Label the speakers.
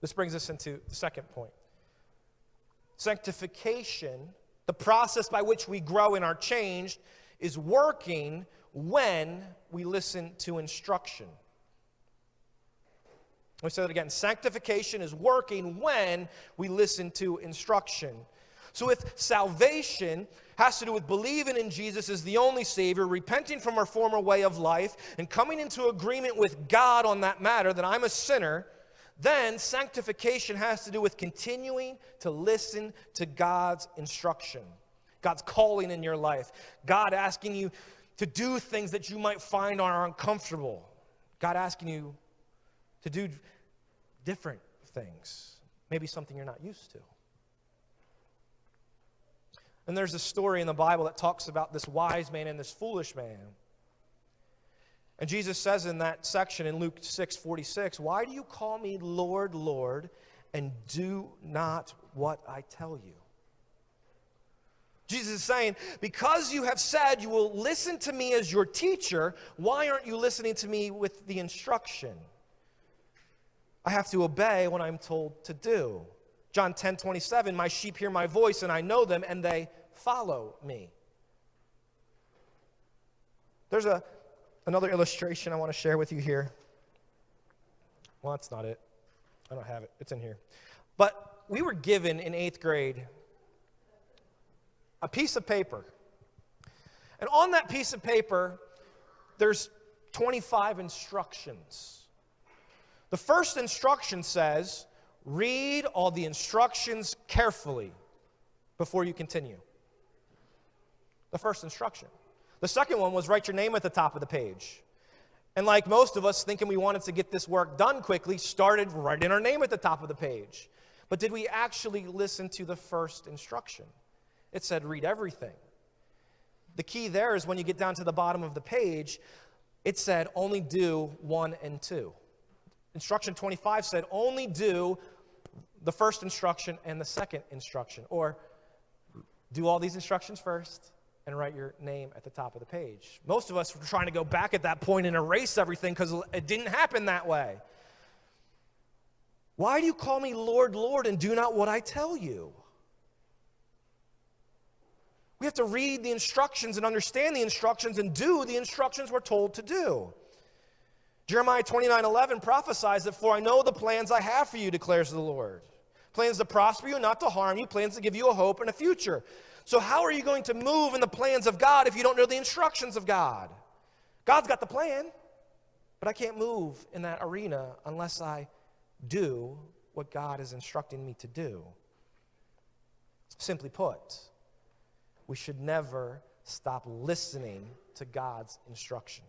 Speaker 1: This brings us into the second point. Sanctification, the process by which we grow and are changed, is working when we listen to instruction. Let me say that again. Sanctification is working when we listen to instruction. So if salvation has to do with believing in Jesus as the only Savior, repenting from our former way of life, and coming into agreement with God on that matter, that I'm a sinner, then sanctification has to do with continuing to listen to God's instruction, God's calling in your life, God asking you to do things that you might find are uncomfortable, God asking you to do different things, maybe something you're not used to. And there's a story in the Bible that talks about this wise man and this foolish man. And Jesus says in that section in Luke 6:46, "Why do you call me Lord, Lord, and do not what I tell you?" Jesus is saying, because you have said you will listen to me as your teacher, why aren't you listening to me with the instruction? I have to obey what I'm told to do. John 10:27, "My sheep hear my voice, and I know them, and they follow me." There's another illustration I want to share with you here. Well, that's not it. I don't have it. It's in here. But we were given in 8th grade a piece of paper. And on that piece of paper, there's 25 instructions. The first instruction says, read all the instructions carefully before you continue. The first instruction. The second one was write your name at the top of the page. And like most of us, thinking we wanted to get this work done quickly, started writing our name at the top of the page. But did we actually listen to the first instruction? It said read everything. The key there is when you get down to the bottom of the page, it said only do 1 and 2. Instruction 25 said only do the first instruction and the second instruction. Or do all these instructions first and write your name at the top of the page. Most of us were trying to go back at that point and erase everything because it didn't happen that way. Why do you call me Lord, Lord, and do not what I tell you? We have to read the instructions and understand the instructions and do the instructions we're told to do. Jeremiah 29:11 prophesies that, "For I know the plans I have for you, declares the Lord. Plans to prosper you, not to harm you, plans to give you a hope and a future." So how are you going to move in the plans of God if you don't know the instructions of God? God's got the plan, but I can't move in that arena unless I do what God is instructing me to do. Simply put, we should never stop listening to God's instruction.